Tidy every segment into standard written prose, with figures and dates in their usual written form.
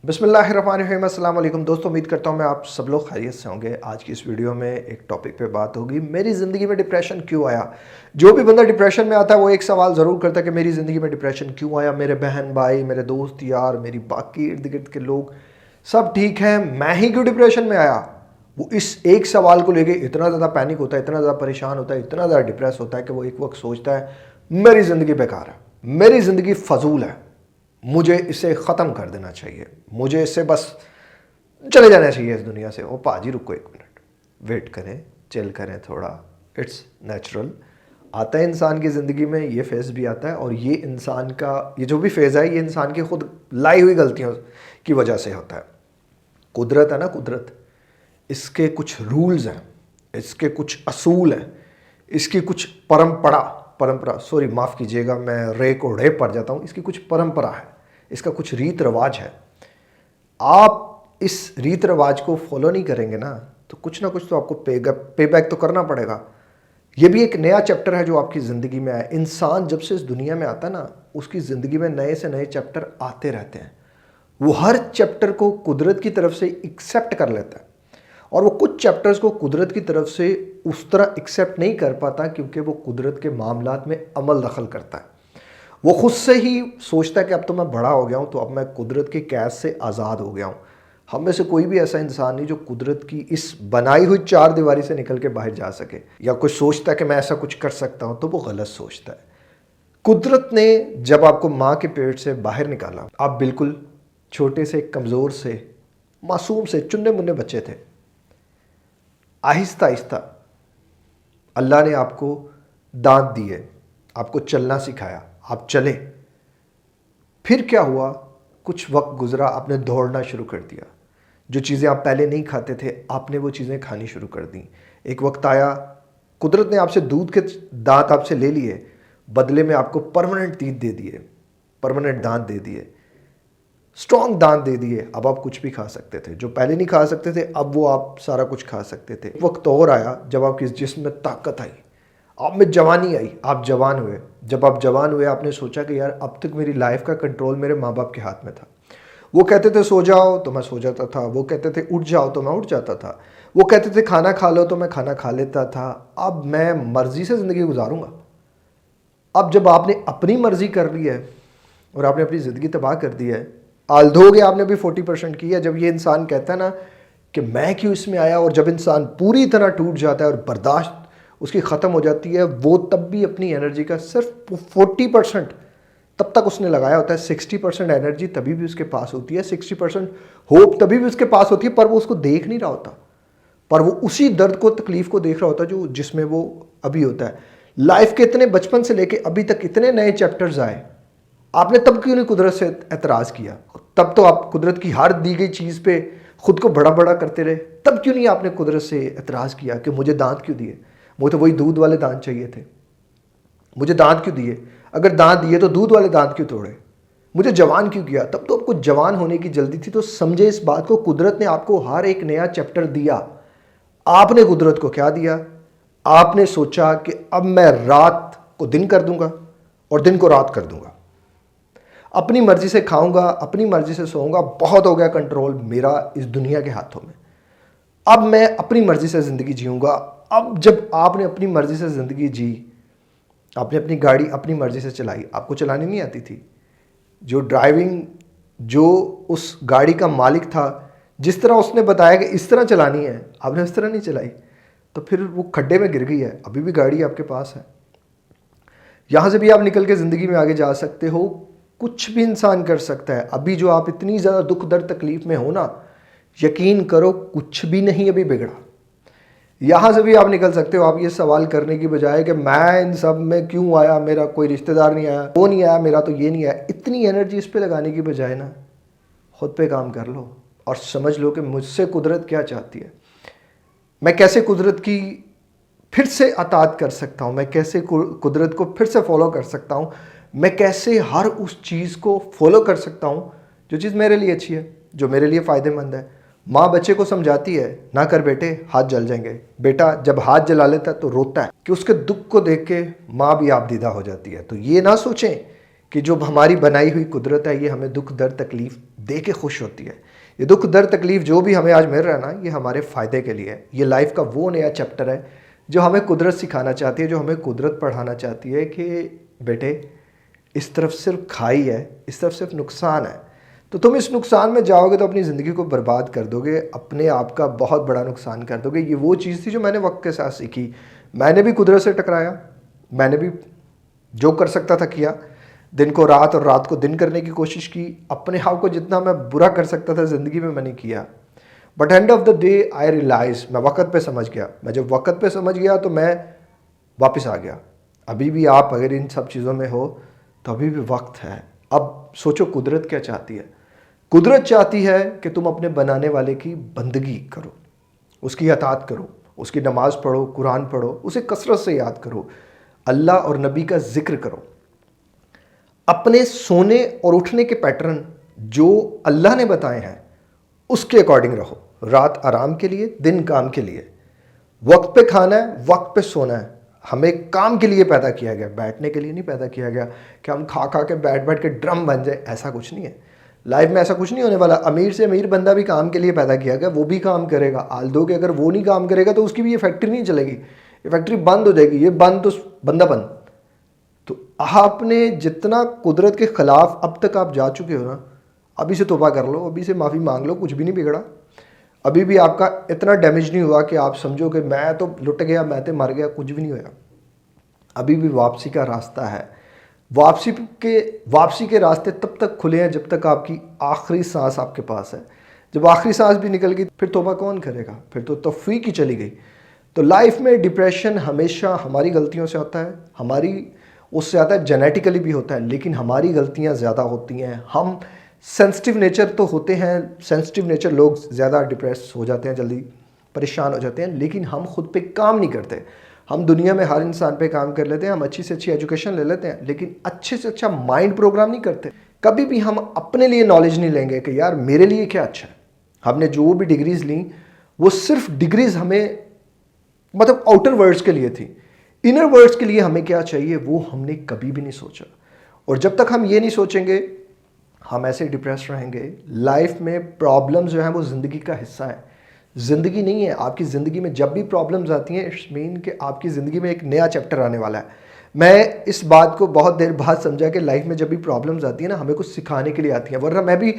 बिस्मिल्लाहिर्रहमानिर्रहीम। अस्सलाम वालेकुम दोस्तों, उम्मीद करता हूँ मैं आप सब लोग खैरियत से होंगे। आज की इस वीडियो में एक टॉपिक पे बात होगी, मेरी ज़िंदगी में डिप्रेशन क्यों आया। जो भी बंदा डिप्रेशन में आता है वो एक सवाल ज़रूर करता है कि मेरी ज़िंदगी में डिप्रेशन क्यों आया। मेरे बहन भाई, मेरे दोस्त यार, मेरी बाकी इर्द गिर्द के लोग सब ठीक हैं, मैं ही क्यों डिप्रेशन में आया। वो इस एक सवाल को लेके इतना ज़्यादा पैनिक होता है, इतना ज़्यादा परेशान होता है, इतना ज़्यादा डिप्रेस होता है कि वो एक वक्त सोचता है मेरी ज़िंदगी बेकार है, मेरी ज़िंदगी फजूल है, मुझे इसे ख़त्म कर देना चाहिए, मुझे इससे बस चले जाना चाहिए इस दुनिया से। ओ पाजी रुको एक मिनट, वेट करें, चिल करें थोड़ा, इट्स नेचुरल। आता है इंसान की ज़िंदगी में, ये फेज़ भी आता है और ये इंसान का ये जो भी फेज़ है ये इंसान की खुद लाई हुई गलतियों की वजह से होता है। कुदरत है ना, कुदरत, इसके कुछ रूल्स हैं, इसके कुछ असूल हैं, इसकी कुछ परंपरा सॉरी माफ़ कीजिएगा, मैं रे को रे पड़ जाता हूँ। इसकी कुछ परंपरा है, इसका कुछ रीत रिवाज है। आप इस रीत रिवाज को फॉलो नहीं करेंगे ना तो कुछ ना कुछ तो आपको पे बैक तो करना पड़ेगा। ये भी एक नया चैप्टर है जो आपकी ज़िंदगी में आया। इंसान जब से इस दुनिया में आता है ना, उसकी ज़िंदगी में नए से नए चैप्टर आते रहते हैं। वो हर चैप्टर को कुदरत की तरफ से एक्सेप्ट कर लेता है और वो कुछ चैप्टर्स को कुदरत की तरफ से उस तरह एक्सेप्ट नहीं कर पाता क्योंकि वो कुदरत के मामलात में अमल दखल करता है। वो खुद से ही सोचता है कि अब तो मैं बड़ा हो गया हूँ, तो अब मैं कुदरत की कैद से आज़ाद हो गया हूँ। हम में से कोई भी ऐसा इंसान नहीं जो कुदरत की इस बनाई हुई चार दीवारी से निकल के बाहर जा सके, या कोई सोचता है कि मैं ऐसा कुछ कर सकता हूँ, तो वो गलत सोचता है। कुदरत ने जब आपको माँ के पेट से बाहर निकाला, आप बिल्कुल छोटे से, कमज़ोर से, मासूम से, चुन्ने मुन्ने बच्चे थे। आहिस्ता आहिस्ता अल्लाह ने आपको दांत दिए, आपको चलना सिखाया, आप चले। फिर क्या हुआ, कुछ वक्त गुजरा, आपने दौड़ना शुरू कर दिया। जो चीज़ें आप पहले नहीं खाते थे, आपने वो चीज़ें खानी शुरू कर दी। एक वक्त आया, कुदरत ने आपसे दूध के दांत आपसे ले लिए, बदले में आपको परमानेंट तीत दे दिए, परमानेंट दांत दे दिए, स्ट्रॉन्ग दांत दे दिए। अब आप कुछ भी खा सकते थे, जो पहले नहीं खा सकते थे अब वो आप सारा कुछ खा सकते थे। वक्त और आया जब आपके जिस्म में ताकत आई, आप में जवानी आई, आप जवान हुए। जब आप जवान हुए, आपने सोचा कि यार अब तक मेरी लाइफ का कंट्रोल मेरे माँ बाप के हाथ में था। वो कहते थे सो जाओ तो मैं सो जाता था, वो कहते थे उठ जाओ तो मैं उठ जाता था, वो कहते थे खाना खा लो तो मैं खाना खा लेता था। अब मैं मर्जी से ज़िंदगी गुजारूंगा। अब जब आपने अपनी मर्जी कर ली है और आपने अपनी ज़िंदगी तबाह कर दी है, आल्धोगे आपने भी 40% की है। जब ये इंसान कहता है ना कि मैं क्यों इसमें आया, और जब इंसान पूरी तरह टूट जाता है और बर्दाश्त उसकी ख़त्म हो जाती है, वो तब भी अपनी एनर्जी का सिर्फ 40% तब तक उसने लगाया होता है। 60% एनर्जी तभी भी उसके पास होती है, 60% होप तभी भी उसके पास होती है, पर वो उसको देख नहीं रहा होता, पर वो उसी दर्द को, तकलीफ़ को देख रहा होता है जो जिसमें वो अभी होता है। लाइफ के इतने बचपन से लेके अभी तक इतने नए चैप्टर्स आए, आपने तब क्यों नहीं कुदरत से एतराज़ किया? तब तो आप कुदरत की हर दी गई चीज़ पे खुद को बड़ा बड़ा करते रहे। तब क्यों नहीं आपने कुदरत से एतराज़ किया कि मुझे दांत क्यों दिए, मुझे तो वही दूध वाले दांत चाहिए थे, मुझे दांत क्यों दिए, अगर दांत दिए तो दूध वाले दांत क्यों तोड़े, मुझे जवान क्यों किया? तब तो आपको जवान होने की जल्दी थी। तो समझे इस बात को, कुदरत ने आपको हर एक नया चैप्टर दिया। आपने कुदरत को क्या दिया? आपने सोचा कि अब मैं रात को दिन कर दूंगा और दिन को रात कर दूंगा, अपनी मर्जी से खाऊंगा, अपनी मर्जी से सोऊंगा, बहुत हो गया कंट्रोल मेरा इस दुनिया के हाथों में, अब मैं अपनी मर्जी से ज़िंदगी जीऊंगा। अब जब आपने अपनी मर्जी से ज़िंदगी जी, आपने अपनी गाड़ी अपनी मर्जी से चलाई, आपको चलानी नहीं आती थी। जो ड्राइविंग, जो उस गाड़ी का मालिक था, जिस तरह उसने बताया कि इस तरह चलानी है, आपने उस तरह नहीं चलाई, तो फिर वो खड्डे में गिर गई है। अभी भी गाड़ी आपके पास है, यहाँ से भी आप निकल के ज़िंदगी में आगे जा सकते हो। कुछ भी इंसान कर सकता है। अभी जो आप इतनी ज़्यादा दुख दर्द तकलीफ़ में हो ना, यकीन करो कुछ भी नहीं अभी बिगड़ा। यहाँ से भी आप निकल सकते हो। आप ये सवाल करने की बजाय कि मैं इन सब में क्यों आया, मेरा कोई रिश्तेदार नहीं आया, वो नहीं आया, मेरा तो ये नहीं आया, इतनी एनर्जी इस पे लगाने की बजाय ना खुद पे काम कर लो और समझ लो कि मुझसे कुदरत क्या चाहती है, मैं कैसे कुदरत की फिर से अताअत कर सकता हूँ, मैं कैसे कुदरत को फिर से फॉलो कर सकता हूँ, मैं कैसे हर उस चीज़ को फॉलो कर सकता हूँ जो चीज़ मेरे लिए अच्छी है, जो मेरे लिए फ़ायदेमंद है। माँ बच्चे को समझाती है, ना कर बेटे हाथ जल जाएंगे। बेटा जब हाथ जला लेता है तो रोता है कि उसके दुख को देख के माँ भी आपदीदा हो जाती है। तो ये ना सोचें कि जो हमारी बनाई हुई कुदरत है ये हमें दुख दर्द तकलीफ़ दे के खुश होती है। ये दुख दर्द तकलीफ़ जो भी हमें आज मिल रहा है ना, ये हमारे फ़ायदे के लिए है। ये लाइफ का वो नया चैप्टर है जो हमें कुदरत सिखाना चाहती है, जो हमें कुदरत पढ़ाना चाहती है कि बेटे इस तरफ सिर्फ खाई है, इस तरफ सिर्फ नुकसान है। तो तुम इस नुकसान में जाओगे तो अपनी ज़िंदगी को बर्बाद कर दोगे, अपने आप का बहुत बड़ा नुकसान कर दोगे। ये वो चीज़ थी जो मैंने वक्त के साथ सीखी। मैंने भी कुदरत से टकराया, मैंने भी जो कर सकता था किया, दिन को रात और रात को दिन करने की कोशिश की। अपने आप को जितना मैं बुरा कर सकता था ज़िंदगी में मैंने किया। But end of the day I realise, मैं वक़्त पे समझ गया। मैं जब वक़्त पे समझ गया तो मैं वापस आ गया। अभी भी आप अगर इन सब चीज़ों में हो तो अभी भी वक्त है। अब सोचो कुदरत क्या चाहती है। कुदरत चाहती है कि तुम अपने बनाने वाले की बंदगी करो, उसकी अताअत करो, उसकी नमाज़ पढ़ो, कुरान पढ़ो, उसे कसरत से याद करो, अल्लाह और नबी का जिक्र करो। अपने सोने और उठने के पैटर्न जो अल्लाह ने बताए हैं उसके अकॉर्डिंग रहो। रात आराम के लिए, दिन काम के लिए। वक्त पे खाना है, वक्त पे सोना है। हमें काम के लिए पैदा किया गया, बैठने के लिए नहीं पैदा किया गया कि हम खा खा के बैठ बैठ के ड्रम बन जाए। ऐसा कुछ नहीं है लाइफ में, ऐसा कुछ नहीं होने वाला। अमीर से अमीर बंदा भी काम के लिए पैदा किया गया, वो भी काम करेगा। आल दो कि अगर वो नहीं काम करेगा तो उसकी भी ये फैक्ट्री नहीं चलेगी, ये फैक्ट्री बंद हो जाएगी। ये बंद तो बंदा बंद। तो आपने जितना कुदरत के ख़िलाफ़ अब तक आप जा चुके हो ना, अभी से तौबा कर लो, अभी से माफ़ी मांग लो। कुछ भी नहीं बिगड़ा, अभी भी आपका इतना डैमेज नहीं हुआ कि आप समझो कि मैं तो लुट गया, मैं तो मर गया। कुछ भी नहीं हुआ। अभी भी वापसी का रास्ता है। वापसी के रास्ते तब तक खुले हैं जब तक आपकी आखिरी सांस आपके पास है। जब आखिरी सांस भी निकल गई फिर तौबा कौन करेगा, फिर तो तौफीक ही चली गई। तो लाइफ में डिप्रेशन हमेशा हमारी गलतियों से आता है, हमारी उससे आता है, जेनेटिकली भी होता है, लेकिन हमारी गलतियां ज़्यादा होती हैं। हम सेंसिटिव नेचर तो होते हैं, सेंसिटिव नेचर लोग ज़्यादा डिप्रेस हो जाते हैं, जल्दी परेशान हो जाते हैं, लेकिन हम खुद पे काम नहीं करते। हम दुनिया में हर इंसान पे काम कर लेते हैं, हम अच्छी से अच्छी एजुकेशन ले लेते हैं, लेकिन अच्छे से अच्छा माइंड प्रोग्राम नहीं करते। कभी भी हम अपने लिए नॉलेज नहीं लेंगे कि यार मेरे लिए क्या अच्छा है। हमने जो भी डिग्रीज़ ली वो सिर्फ डिग्रीज़ हमें मतलब आउटर वर्ड्स के लिए थी। इनर वर्ड्स के लिए हमें क्या चाहिए वो हमने कभी भी नहीं सोचा। और जब तक हम ये नहीं सोचेंगे हम ऐसे डिप्रेस रहेंगे। लाइफ में प्रॉब्लम्स जो हैं वो ज़िंदगी का हिस्सा है, ज़िंदगी नहीं है। आपकी ज़िंदगी में जब भी प्रॉब्लम्स आती हैं इट्स मीन कि आपकी ज़िंदगी में एक नया चैप्टर आने वाला है। मैं इस बात को बहुत देर बाद समझा कि लाइफ में जब भी प्रॉब्लम्स आती है ना, हमें कुछ सिखाने के लिए आती हैं। वरना मैं भी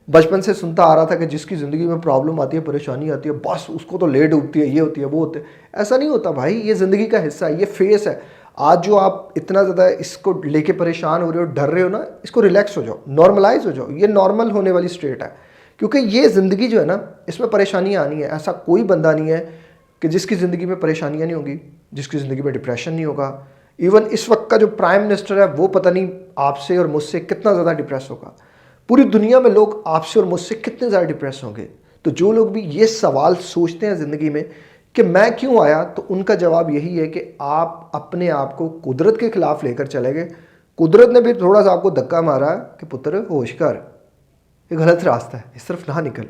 बचपन से सुनता आ रहा था कि जिसकी ज़िंदगी में प्रॉब्लम आती है, परेशानी आती है, बस उसको तो ले डूबती है, ये होती है, वो होती है। ऐसा नहीं होता भाई, ये ज़िंदगी का हिस्सा है, ये फेस है। आज जो आप इतना ज़्यादा इसको लेके परेशान हो रहे हो, डर रहे हो ना, इसको रिलैक्स हो जाओ, नॉर्मलाइज हो जाओ। ये नॉर्मल होने वाली स्टेट है, क्योंकि ये ज़िंदगी जो है ना इसमें परेशानियाँ आनी है। ऐसा कोई बंदा नहीं है कि जिसकी ज़िंदगी में परेशानियाँ नहीं होंगी, जिसकी ज़िंदगी में डिप्रेशन नहीं होगा। इवन इस वक्त का जो प्राइम मिनिस्टर है वो पता नहीं आपसे और मुझसे कितना ज़्यादा डिप्रेस होगा। पूरी दुनिया में लोग आपसे और मुझसे कितने ज़्यादा डिप्रेस होंगे। तो जो लोग भी ये सवाल सोचते हैं ज़िंदगी में कि मैं क्यों आया, तो उनका जवाब यही है कि आप अपने आप को कुदरत के ख़िलाफ़ लेकर चले गए। कुदरत ने भी थोड़ा सा आपको धक्का मारा कि पुत्र होश कर, ये गलत रास्ता है, इस तरफ ना निकल।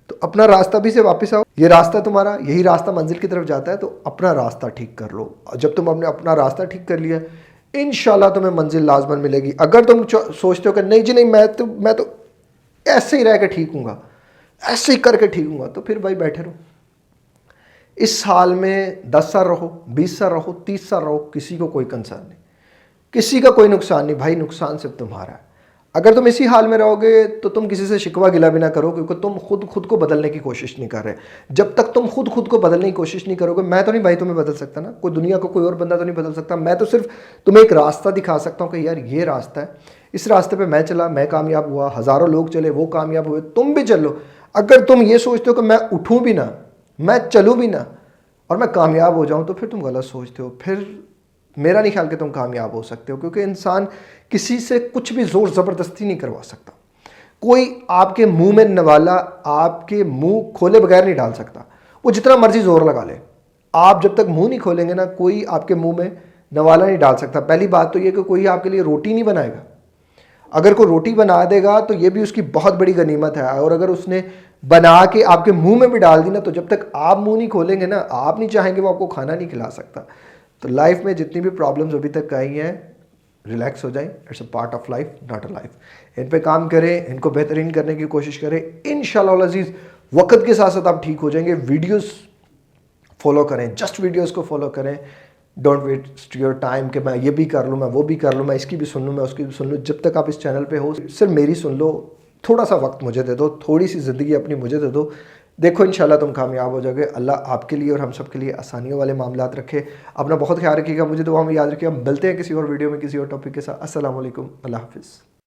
तो अपना रास्ता भी से वापस आओ। ये रास्ता तुम्हारा, यही रास्ता मंजिल की तरफ जाता है, तो अपना रास्ता ठीक कर लो। और जब तुम अपना रास्ता ठीक कर लिया, इंशाल्लाह तुम्हें मंजिल लाजमन मिलेगी। अगर तुम सोचते हो कि नहीं जी नहीं, मैं तो ऐसे ही रह के ठीक हूँगा, ऐसे ही करके ठीक हूँगा, तो फिर भाई बैठे रहो। इस हाल में 10 साल रहो, 20 साल रहो, 30 साल रहो, किसी को कोई कंसर्न नहीं, किसी का कोई नुकसान नहीं। भाई नुकसान सिर्फ तुम्हारा है। अगर तुम इसी हाल में रहोगे तो तुम किसी से शिकवा गिला भी ना करो, क्योंकि तुम खुद को बदलने की कोशिश नहीं कर रहे। जब तक तुम खुद को बदलने की कोशिश नहीं करोगे, मैं तो नहीं भाई तुम्हें बदल सकता ना, कोई दुनिया को कोई और बंदा तो नहीं बदल सकता। मैं तो सिर्फ तुम्हें एक रास्ता दिखा सकता हूँ कि यार ये रास्ता है, इस रास्ते पे मैं चला, मैं कामयाब हुआ, हज़ारों लोग चले, वो कामयाब हुए, तुम भी चलो। अगर तुम ये सोचते हो कि मैं उठूँ भी ना, मैं चलूँ भी ना और मैं कामयाब हो जाऊँ, तो फिर तुम गलत सोचते हो। फिर मेरा नहीं ख्याल कि तुम कामयाब हो सकते हो, क्योंकि इंसान किसी से कुछ भी ज़ोर ज़बरदस्ती नहीं करवा सकता। कोई आपके मुंह में नवाला आपके मुंह खोले बगैर नहीं डाल सकता, वो जितना मर्जी ज़ोर लगा ले। आप जब तक मुंह नहीं खोलेंगे ना, कोई आपके मुंह में नवाला नहीं डाल सकता। पहली बात तो ये कि कोई आपके लिए रोटी नहीं बनाएगा। अगर कोई रोटी बना देगा तो ये भी उसकी बहुत बड़ी गनीमत है, और अगर उसने बना के आपके मुंह में भी डाल दी ना, तो जब तक आप मुंह नहीं खोलेंगे ना, आप नहीं चाहेंगे, वो आपको खाना नहीं खिला सकता। तो लाइफ में जितनी भी प्रॉब्लम्स अभी तक आई हैं, रिलैक्स हो जाएं, it's a part of life not a life. इन पे काम करें, इनको बेहतरीन करने की कोशिश करें, इंशाल्लाह अज़ीज़ वक्त के साथ साथ आप ठीक हो जाएंगे। वीडियोस फॉलो करें, जस्ट वीडियोस को फॉलो करें, डोंट वेस्ट योर टाइम कि मैं ये भी कर लूँ, मैं वो भी कर लूँ, मैं इसकी भी सुन लूँ, मैं उसकी भी सुन लूँ। जब तक आप इस चैनल पे हो सिर्फ मेरी सुन लो, थोड़ा सा वक्त मुझे दे दो, थोड़ी सी ज़िंदगी अपनी मुझे दे दो, देखो इंशाल्लाह तुम कामयाब हो जाओगे। अल्लाह आपके लिए और हम सब के लिए आसानियों वाले मामलात रखे। अपना बहुत ख्याल रखिएगा, मुझे दुआ में याद रखिएगा। मिलते हैं किसी और वीडियो में किसी और टॉपिक के साथ। अस्सलाम वालेकुम, अल्लाह हाफिज़।